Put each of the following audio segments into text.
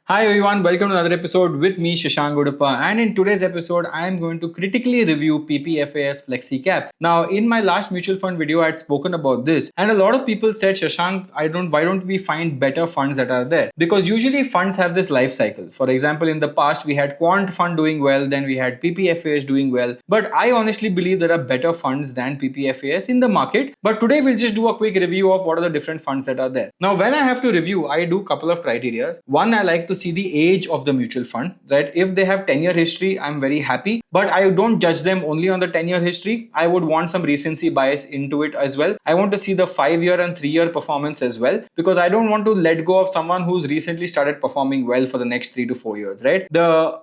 Hi everyone, welcome to another episode with me Shashank Godappa, and in today's episode I am going to critically review PPFAS FlexiCap. Now in my last mutual fund video I had spoken about this and a lot of people said Shashank, why don't we find better funds that are there? Because usually funds have this life cycle. For example, in the past we had quant fund doing well, then we had PPFAS doing well, but I honestly believe there are better funds than PPFAS in the market. But today we'll just do a quick review of what are the different funds that are there. Now when I have to review, I do a couple of criteria. One, I like to see the age of the mutual fund, right? If they have 10-year history, I'm very happy, but I don't judge them only on the 10-year history. I would want some recency bias into it as well. I want to see the 5-year and 3-year performance as well, because I don't want to let go of someone who's recently started performing well for the next 3 to 4 years, right?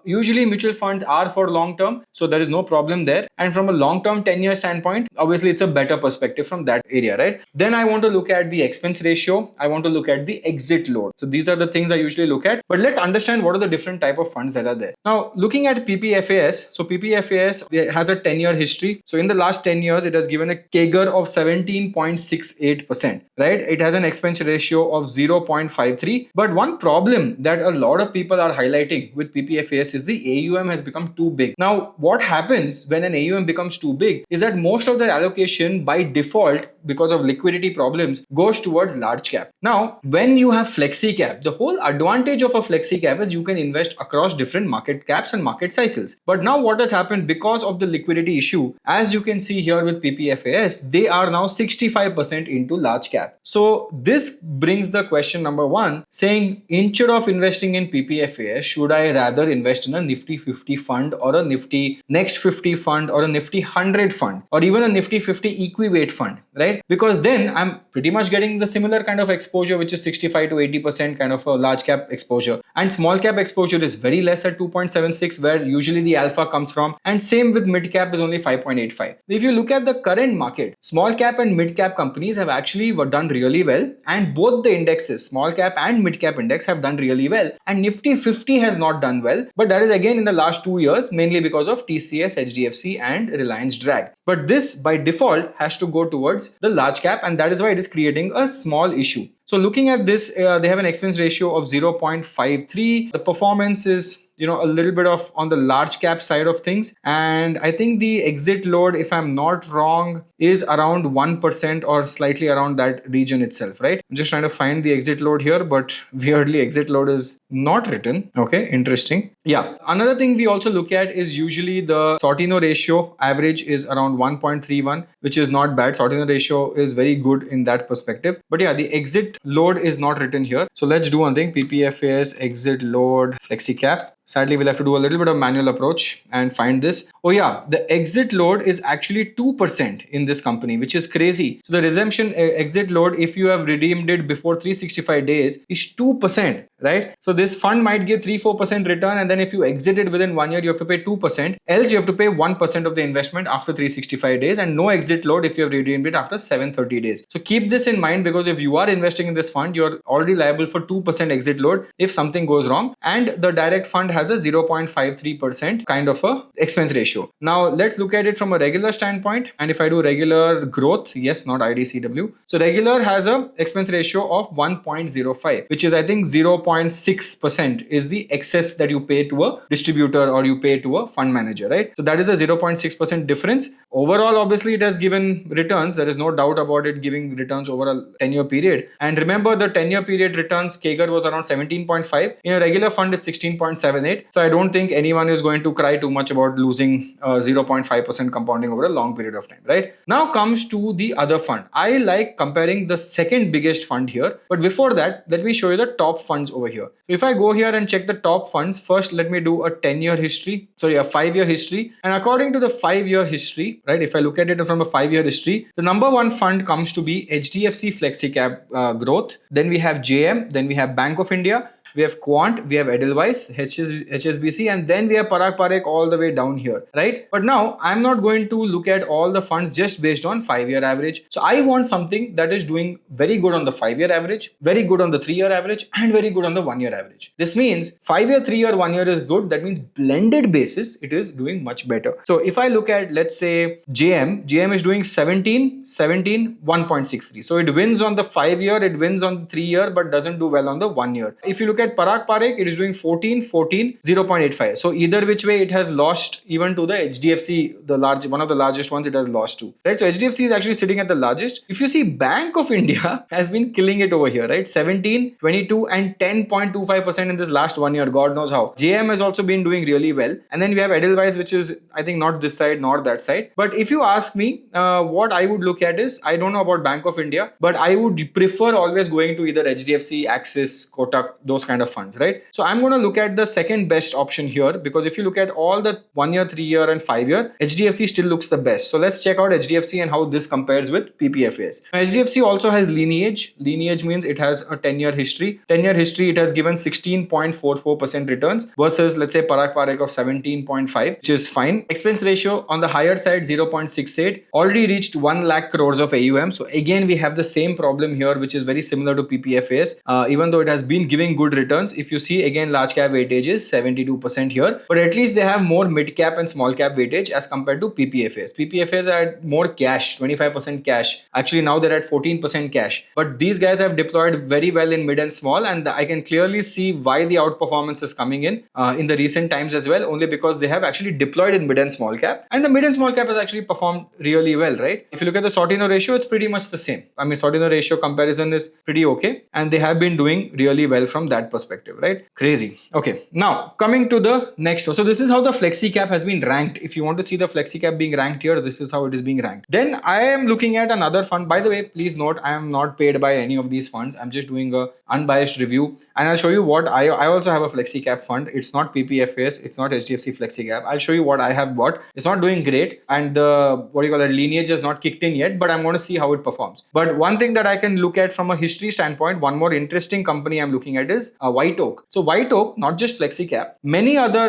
Usually mutual funds are for long term, so there is no problem there. And from a long term 10-year standpoint, obviously it's a better perspective from that area, right? Then I want to look at the expense ratio. I want to look at the exit load. So these are the things I usually look at, but let's understand what are the different type of funds that are there. Now, looking at PPFAS, so PPFAS has a 10-year history. So in the last 10 years, it has given a CAGR of 17.68%, right? It has an expense ratio of 0.53. But one problem that a lot of people are highlighting with PPFAS is the AUM has become too big. Now, what happens when an AUM becomes too big is that most of their allocation by default, because of liquidity problems, goes towards large cap. Now, when you have FlexiCap, the whole advantage of a FlexiCap is you can invest across different market caps and market cycles. But now what has happened because of the liquidity issue, as you can see here with PPFAS, they are now 65% into large cap. So this brings the question number one, saying instead of investing in PPFAS, should I rather invest in a Nifty 50 fund or a Nifty Next 50 fund or a Nifty 100 fund or even a Nifty 50 equivate fund, right? Because then I'm pretty much getting the similar kind of exposure, which is 65 to 80% kind of a large cap exposure. And small cap exposure is very less at 2.76, where usually the alpha comes from. And same with mid cap is only 5.85. If you look at the current market, small cap and mid cap companies have actually done really well. And both the indexes, small cap and mid cap index, have done really well. And Nifty 50 has not done well. But that is again in the last 2 years, mainly because of TCS, HDFC and Reliance drag. But this by default has to go towards the large cap, and that is why it is creating a small issue. So looking at this, they have an expense ratio of 0.53. The performance is a little bit of on the large cap side of things, and I think the exit load, if I'm not wrong, is around 1% or slightly around that region itself, right? I'm just trying to find the exit load here, but weirdly exit load is not written. Okay, interesting. Yeah, another thing we also look at is usually the Sortino ratio. Average is around 1.31, which is not bad. Sortino ratio is very good in that perspective. But yeah, the exit load is not written here. So let's do one thing, PPFAS exit load FlexiCap. Sadly, we'll have to do a little bit of manual approach and find this. Oh yeah, the exit load is actually 2% in this company, which is crazy. So the resumption exit load, if you have redeemed it before 365 days, is 2%, right? So this fund might give 3-4% return, and then if you exit it within 1 year, you have to pay 2%. Else you have to pay 1% of the investment after 365 days, and no exit load if you have redeemed it after 730 days. So keep this in mind, because if you are investing in this fund, you're already liable for 2% exit load if something goes wrong, and the direct fund has a 0.53% kind of a expense ratio. Now let's look at it from a regular standpoint, and if I do regular growth, yes, not IDCW. So regular has a expense ratio of 1.05, which is I think 0.6% is the excess that you pay to a distributor or you pay to a fund manager, right? So that is a 0.6% difference. Overall, obviously it has given returns. There is no doubt about it giving returns over a 10-year period. And remember, the 10-year period returns CAGR was around 17.5. In a regular fund, it's 16.78. So I don't think anyone is going to cry too much about losing 0.5% compounding over a long period of time, right? Now comes to the other fund. I like comparing the second biggest fund here. But before that, let me show you the top funds over here. So if I go here and check the top funds, first let me do a 10-year history. Sorry, a 5-year history. And according to the 5-year history, right, if I look at it from a 5-year history, the number one fund comes to be HDFC FlexiCap Growth. Then we have JM. Then we have Bank of India. We have Quant, we have Edelweiss, HSBC, and then we have Parag Parek all the way down here, right? But now I'm not going to look at all the funds just based on 5-year average. So I want something that is doing very good on the 5-year average, very good on the 3-year average, and very good on the 1-year average. This means 5-year, 3-year, 1-year is good. That means blended basis, it is doing much better. So if I look at, let's say JM is doing 17, 1.63. So it wins on the 5-year, it wins on the 3-year, but doesn't do well on the 1-year. If you look look at Parag Parekh, it is doing 14, 14, 0.85. So either which way it has lost even to the HDFC, one of the largest ones it has lost to, right? So HDFC is actually sitting at the largest. If you see, Bank of India has been killing it over here, right? 17, 22 and 10.25% in this last 1 year. God knows how. JM has also been doing really well. And then we have Edelweiss, which is, I think, not this side nor that side. But if you ask me, what I would look at is, I don't know about Bank of India, but I would prefer always going to either HDFC, Axis, Kotak, those kind of funds, right? So I'm going to look at the second best option here, because if you look at all the 1 year, 3 year and 5 year, HDFC still looks the best. So let's check out HDFC and how this compares with PPFAS. Now, HDFC also has lineage. Lineage means it has a 10-year history. 10-year history, it has given 16.44% returns versus, let's say, Parag Parekh of 17.5, which is fine. Expense ratio on the higher side, 0.68, already reached 1 lakh crores of AUM. So again, we have the same problem here, which is very similar to PPFAS, even though it has been giving good returns. If you see, again, large cap weightage is 72% here, but at least they have more mid cap and small cap weightage as compared to PPFAS. PPFAS had more cash, 25% cash. Actually, now they're at 14% cash. But these guys have deployed very well in mid and small, and I can clearly see why the outperformance is coming in the recent times as well, only because they have actually deployed in mid and small cap, and the mid and small cap has actually performed really well, right? If you look at the Sortino ratio, it's pretty much the same. I mean, Sortino ratio comparison is pretty okay, and they have been doing really well from that perspective, right? Crazy. Okay, now coming to the next one. So this is how the FlexiCap has been ranked. If you want to see the FlexiCap being ranked here, this is how it is being ranked. Then I am looking at another fund. By the way, please note, I am not paid by any of these funds. I'm just doing a unbiased review, and I'll show you what I also have a FlexiCap fund. It's not PPFAS, it's not HDFC FlexiCap. I'll show you what I have bought. It's not doing great, and the lineage has not kicked in yet, but I'm going to see how it performs. But one thing that I can look at from a history standpoint, one more interesting company I'm looking at is White Oak. So White Oak, not just FlexiCap, many other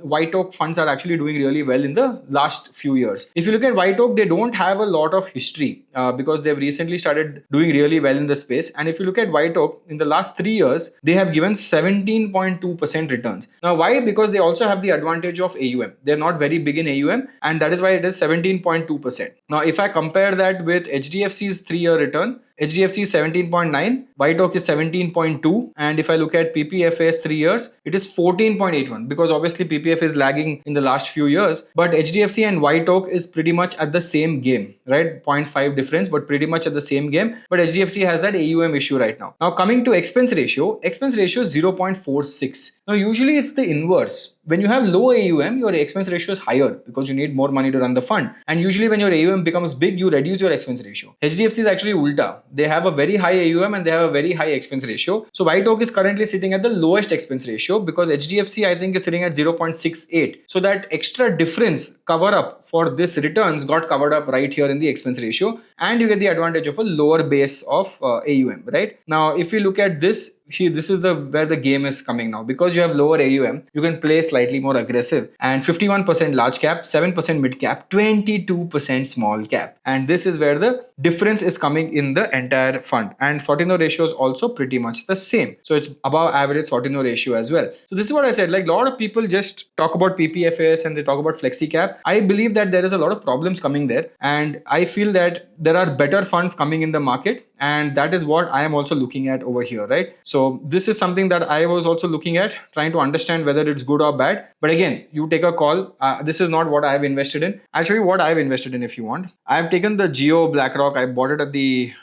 White Oak funds are actually doing really well in the last few years. If you look at White Oak, they don't have a lot of history because they've recently started doing really well in the space. And if you look at White Oak, in the last 3 years, they have given 17.2% returns. Now, why? Because they also have the advantage of AUM. They're not very big in AUM, and that is why it is 17.2%. Now, if I compare that with HDFC's 3-year return, HDFC is 17.9, White Oak is 17.2, and if I look at PPFAS 3 years, it is 14.81, because obviously PPF is lagging in the last few years, but HDFC and White Oak is pretty much at the same game, right? 0.5 difference, but pretty much at the same game. But HDFC has that AUM issue right now. Now coming to expense ratio is 0.46. Now usually it's the inverse. When you have low AUM, your expense ratio is higher because you need more money to run the fund. And usually when your AUM becomes big, you reduce your expense ratio. HDFC is actually ulta. They have a very high AUM and they have a very high expense ratio. So White Oak is currently sitting at the lowest expense ratio because HDFC, I think, is sitting at 0.68. So that extra difference cover up for this returns got covered up right here in the expense ratio, and you get the advantage of a lower base of AUM, right? Now, if you look at this, this is where the game is coming now. Because you have lower AUM, you can play slightly more aggressive, and 51% large cap, 7% mid cap, 22% small cap, and this is where the difference is coming in the entire fund. And Sortino ratio is also pretty much the same, so it's above average Sortino ratio as well. So this is what I said, like a lot of people just talk about PPFAS and they talk about FlexiCap. I believe that there is a lot of problems coming there, and I feel that there are better funds coming in the market, and that is what I am also looking at over here, right? So this is something that I was also looking at, trying to understand whether it's good or bad. But again, you take a call. This is not what I have invested in. I'll show you what I have invested in if you want. I have taken the Geo BlackRock. I bought it at the,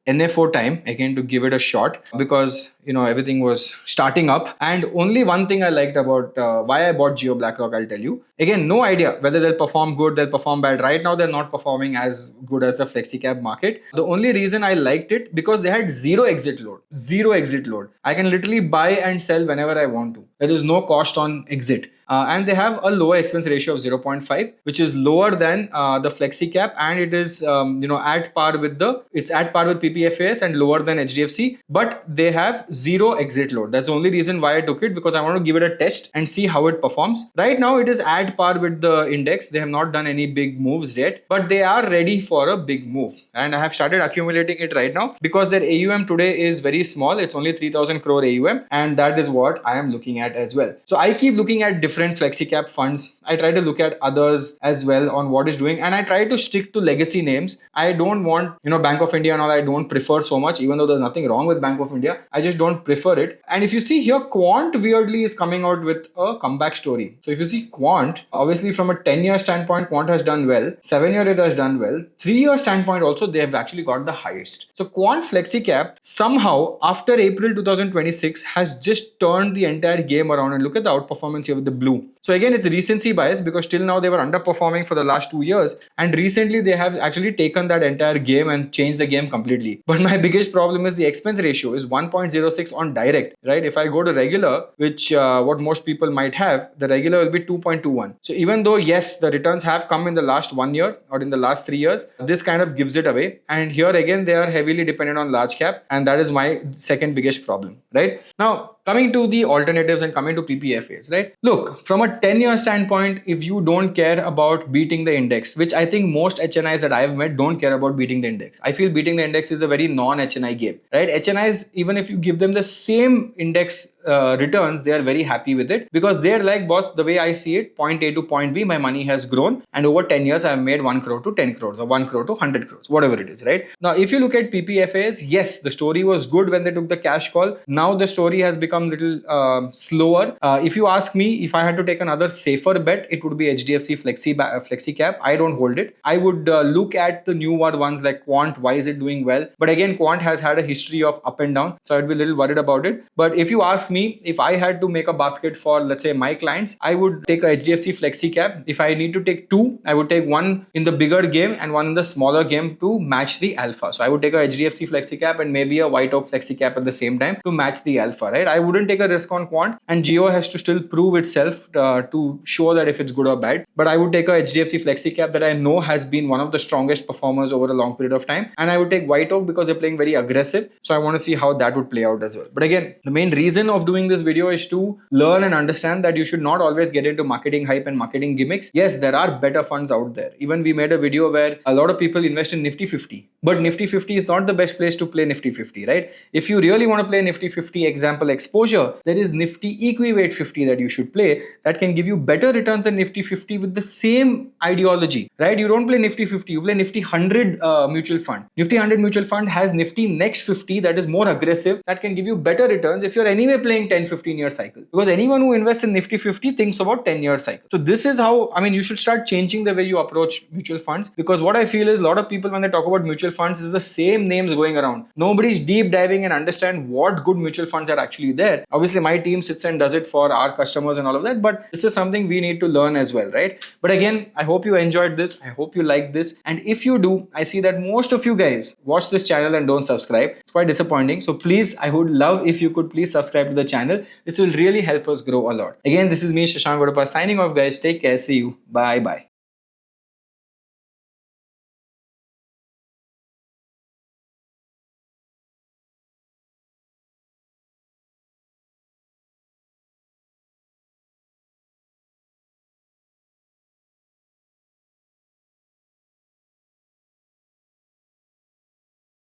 NFO time, again, to give it a shot, because everything was starting up. And only one thing I liked about why I bought Geo BlackRock, I'll tell you. Again, no idea whether they'll perform good, they'll perform bad. Right now, they're not performing as good as the FlexiCap market. The only reason I liked it, because they had zero exit load. Zero exit load. I can literally buy and sell whenever I want to. There is no cost on exit. And they have a lower expense ratio of 0.5, which is lower than the FlexiCap, and it is at par with PPFAS and lower than HDFC, but they have zero exit load. That's the only reason why I took it, because I want to give it a test and see how it performs. Right now, it is at par with the index. They have not done any big moves yet, but they are ready for a big move. And I have started accumulating it right now because their AUM today is very small. It's only 3,000 crore AUM, and that is what I am looking at as well. So I keep looking at different different FlexiCap funds. I try to look at others as well on what is doing, and I try to stick to legacy names. I don't want, Bank of India and all, I don't prefer so much, even though there's nothing wrong with Bank of India. I just don't prefer it. And if you see here, Quant weirdly is coming out with a comeback story. So if you see Quant, obviously from a 10-year standpoint, Quant has done well. 7-year it has done well. 3-year standpoint also, they have actually got the highest. So Quant FlexiCap somehow after April 2026 has just turned the entire game around, and look at the outperformance here with the blue. So again, it's recency bias because till now they were underperforming for the last 2 years, and recently they have actually taken that entire game and changed the game completely. But my biggest problem is the expense ratio is 1.06 on direct, right? If I go to regular, which what most people might have, the regular will be 2.21. So even though yes, the returns have come in the last 1 year or in the last 3 years, this kind of gives it away. And here again, they are heavily dependent on large cap, and that is my second biggest problem, right? Now, coming to the alternatives and coming to PPFAs, right? Look, from a 10-year standpoint, if you don't care about beating the index, which I think most HNIs that I've met don't care about beating the index. I feel beating the index is a very non-HNI game, right? HNIs, even if you give them the same index returns, they are very happy with it because they're like, boss, the way I see it, point A to point B, my money has grown, and over 10 years, I've made 1 crore to 10 crores or 1 crore to 100 crores, whatever it is, right? Now, if you look at PPFAs, yes, the story was good when they took the cash call. Now the story has become a little slower. If you ask me, if I had to take another safer bet, it would be HDFC FlexiCap. I don't hold it. I would look at the newer ones like Quant. Why is it doing well? But again, Quant has had a history of up and down, so I'd be a little worried about it. But if you ask me, if I had to make a basket for, let's say, my clients, I would take a HDFC FlexiCap. If I need to take two, I would take one in the bigger game and one in the smaller game to match the alpha. So I would take a HDFC FlexiCap and maybe a White Oak FlexiCap at the same time to match the alpha, right? I wouldn't take a risk on Quant, and Geo has to still prove itself to show that if it's good or bad. But I would take a HDFC FlexiCap that I know has been one of the strongest performers over a long period of time, and I would take White Oak because they're playing very aggressive. So I want to see how that would play out as well. But again, the main reason of doing this video is to learn and understand that you should not always get into marketing hype and marketing gimmicks. Yes, there are better funds out there. Even we made a video where a lot of people invest in Nifty 50, but Nifty 50 is not the best place to play Nifty 50, right? If you really want to play Nifty 50 example exposure, there is Nifty Equiweight 50 that you should play that can give you better returns than Nifty 50 with the same ideology, right? You don't play Nifty 50, you play Nifty 100 mutual fund. Nifty 100 mutual fund has Nifty Next 50 that is more aggressive, that can give you better returns if you're anyway playing 10-15 year cycle, because anyone who invests in Nifty 50 thinks about 10-year cycle. So this is how, you should start changing the way you approach mutual funds, because what I feel is a lot of people when they talk about mutual funds is the same names going around. Nobody's deep diving and understand what good mutual funds are actually there. Obviously my team sits and does it for our customers and all of that, but this is something we need to learn as well, right? But again, I hope you enjoyed this. I hope you liked this. And if you do, I see that most of you guys watch this channel and don't subscribe. It's quite disappointing. So please, I would love if you could please subscribe to the channel. This will really help us grow a lot. Again, this is me, Shashank Godappa, signing off, guys. Take care. See you. Bye bye.